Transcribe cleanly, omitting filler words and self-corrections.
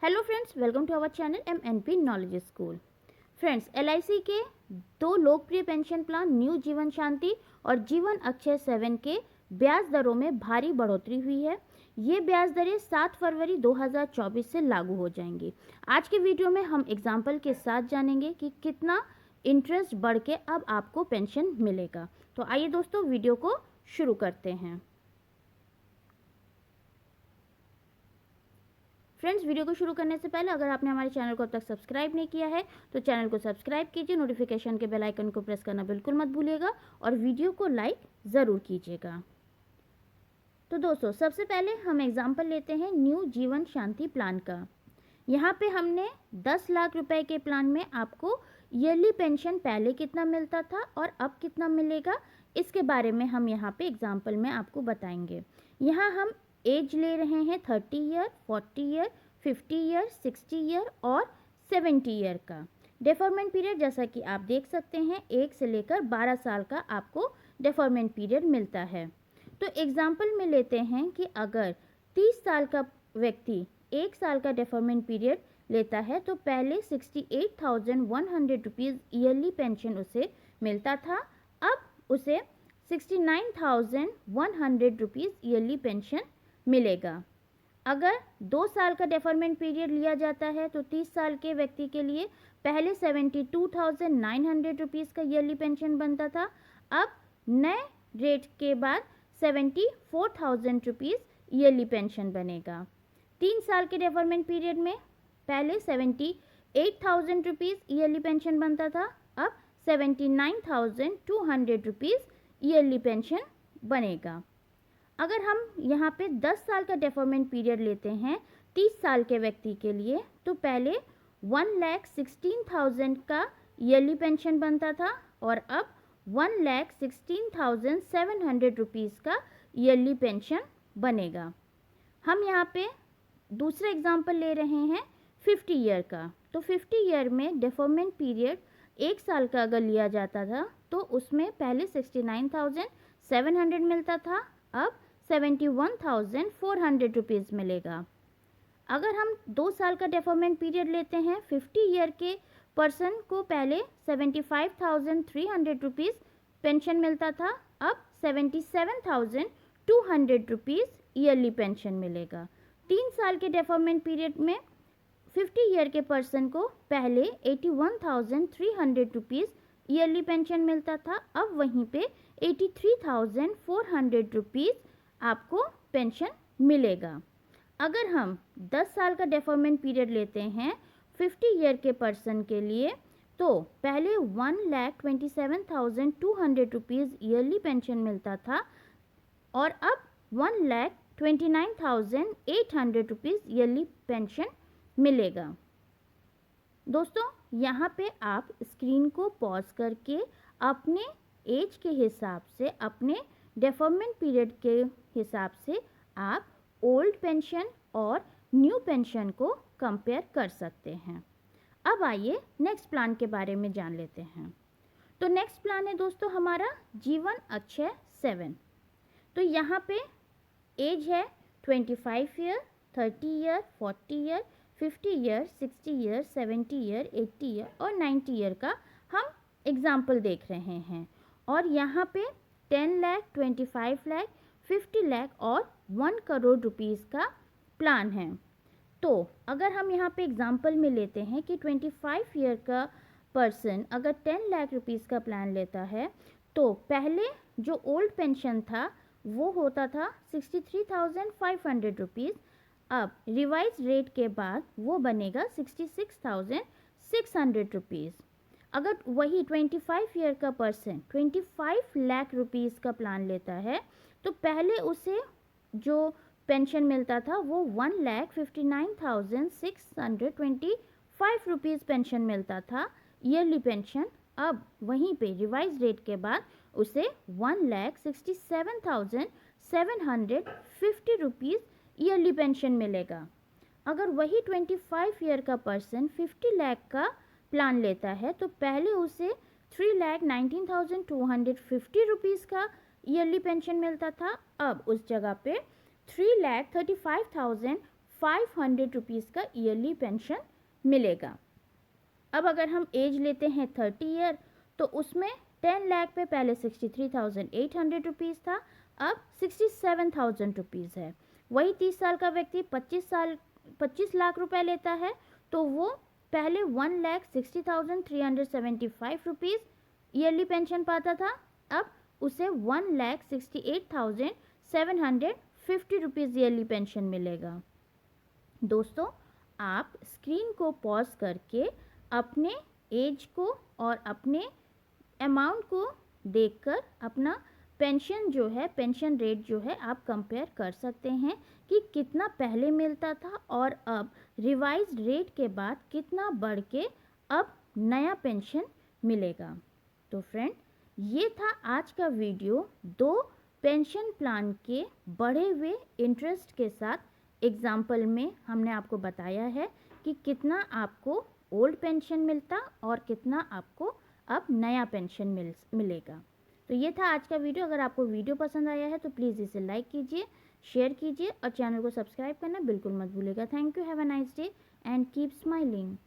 Hello friends, welcome to our channel MNP knowledge school. Friends, LIC के दो लोकप्रिय pension plan new जीवन शांति और जीवन अक्षय 7 के ब्याज दरों में भारी बढ़ोतरी हुई है। ये ब्याज दरें 7 फरवरी 2024 से लागू हो जाएंगी। आज के वीडियो में हम एग्जाम्पल के साथ जानेंगे कि कितना इंटरेस्ट बढ़ के अब आपको पेंशन मिलेगा। तो आइए दोस्तों, वीडियो को शुरू करते हैं। फ्रेंड्स, वीडियो को शुरू करने से पहले अगर आपने हमारे चैनल को अब तक सब्सक्राइब नहीं किया है तो चैनल को सब्सक्राइब कीजिए, नोटिफिकेशन के बेल आइकन को प्रेस करना बिल्कुल मत भूलिएगा और वीडियो को लाइक ज़रूर कीजिएगा। तो दोस्तों, सबसे पहले हम एग्जाम्पल लेते हैं न्यू जीवन शांति प्लान का। यहाँ पे हमने 10 लाख रुपए के प्लान में आपको ईयरली पेंशन पहले कितना मिलता था और अब कितना मिलेगा, इसके बारे में हम यहाँ पे एग्जाम्पल में आपको बताएंगे। यहाँ हम एज ले रहे हैं 30 ईयर, 40 ईयर, 50 ईयर, 60 ईयर और 70 ईयर का। डेफरमेंट पीरियड जैसा कि आप देख सकते हैं 1 से लेकर 12 साल का आपको डेफरमेंट पीरियड मिलता है। तो एग्जाम्पल में लेते हैं कि अगर 30 साल का व्यक्ति 1 साल का डेफरमेंट पीरियड लेता है तो पहले 68,100 रुपीज़ ईयरली पेंशन उसे मिलता था, अब उसे 69,100 रुपीज़ ईयरली पेंशन मिलेगा। अगर 2 साल का डेफरमेंट पीरियड लिया जाता है तो 30 साल के व्यक्ति के लिए पहले 72,900 रुपीज़ का ईयरली पेंशन बनता था, अब नए रेट के बाद 74,000 रुपीज़ ईयरली पेंशन बनेगा। 3 साल के डेफरमेंट पीरियड में पहले 78,000 रुपीज़ ईयरली पेंशन बनता था, अब 79,200 रुपीज़ ईयरली पेंशन बनेगा। अगर हम यहाँ पे 10 साल का डेफरमेंट पीरियड लेते हैं 30 साल के व्यक्ति के लिए तो पहले 1,16,000 का ईयरली पेंशन बनता था और अब 1,16,700 रुपीज़ का ईयरली पेंशन बनेगा। हम यहाँ पे दूसरा एग्जाम्पल ले रहे हैं 50 ईयर का। तो 50 ईयर में डेफरमेंट पीरियड 1 साल का अगर लिया जाता था तो उसमें पहले 69,700 मिलता था, अब 71,400 रुपीज़ मिलेगा। अगर हम 2 साल का डेफरमेंट पीरियड लेते हैं 50 ईयर के पर्सन को पहले 75,300 रुपीज़ पेंशन मिलता था, अब 77,200 रुपीज़ ईयरली पेंशन मिलेगा। 3 साल के डेफरमेंट पीरियड में 50 ईयर के पर्सन को पहले 81,300 रुपीज़ ईयरली पेंशन मिलता था, अब वहीं पे 83,400 रुपीज़ आपको पेंशन मिलेगा। अगर हम 10 साल का डेफरमेंट पीरियड लेते हैं 50 ईयर के पर्सन के लिए तो पहले 1,27,200 रुपीज़ ईयरली पेंशन मिलता था और अब 1,29,800 रुपीज़ ईयरली पेंशन मिलेगा। दोस्तों, यहाँ पे आप स्क्रीन को पॉज करके अपने एज के हिसाब से, अपने डेफरमेंट पीरियड के हिसाब से आप ओल्ड पेंशन और न्यू पेंशन को कंपेयर कर सकते हैं। अब आइए नेक्स्ट प्लान के बारे में जान लेते हैं। तो नेक्स्ट प्लान है दोस्तों हमारा जीवन अक्षय 7। तो यहाँ पे एज है 25 year, 30 year, 40 year, 50 year, 60 year, 70 year, 80 year और 90 ईयर का हम एग्जाम्पल देख रहे हैं। और यहाँ पे 10 लाख, 25 लाख, 50 लाख और 1 करोड़ रुपीज़ का प्लान है। तो अगर हम यहाँ पे एग्जाम्पल में लेते हैं कि 25 ईयर का पर्सन अगर 10 लाख रुपीज़ का प्लान लेता है तो पहले जो ओल्ड पेंशन था वो होता था 63,500 रुपीज़, अब रिवाइज रेट के बाद वो बनेगा 66,600 रुपीज़। अगर वही 25 ईयर का पर्सन 25 लाख रुपीज़ का प्लान लेता है तो पहले उसे जो पेंशन मिलता था वो 1,59,625 रुपीज़ पेंशन मिलता था ईयरली पेंशन, अब वहीं पे रिवाइज रेट के बाद उसे 1,67,750 रुपीज़ ईयरली पेंशन मिलेगा। अगर वही 25 ईयर का पर्सन 50 लाख का प्लान लेता है तो पहले उसे 3,19,250 रुपीज़ का ईयरली पेंशन मिलता था, अब उस जगह पे 3,35,500 500 रुपीज़ का ईयरली पेंशन मिलेगा। अब अगर हम एज लेते हैं 30 ईयर, तो उसमें 10 लाख पे पहले 63,800 रुपीज़ था, अब 67,000 रुपीज़ है। वही 30 साल का व्यक्ति 25 लाख रुपए लेता है, तो वो पहले 1,60,375 रुपीज़ ईयरली पेंशन पाता था, अब उसे 1,68,750 रुपीज़ ईयरली पेंशन मिलेगा। दोस्तों, आप स्क्रीन को पॉज करके अपने एज को और अपने अमाउंट को देखकर अपना पेंशन जो है, पेंशन रेट जो है, आप कंपेयर कर सकते हैं कि कितना पहले मिलता था और अब रिवाइज्ड रेट के बाद कितना बढ़ के अब नया पेंशन मिलेगा। तो फ्रेंड, ये था आज का वीडियो 2 पेंशन प्लान के बढ़े हुए इंटरेस्ट के साथ एग्जाम्पल में हमने आपको बताया है कि कितना आपको ओल्ड पेंशन मिलता और कितना आपको अब नया पेंशन मिलेगा। तो ये था आज का वीडियो। अगर आपको वीडियो पसंद आया है तो प्लीज़ इसे लाइक कीजिए, शेयर कीजिए और चैनल को सब्सक्राइब करना बिल्कुल मत भूलिएगा। Thank you, have a nice day and keep smiling.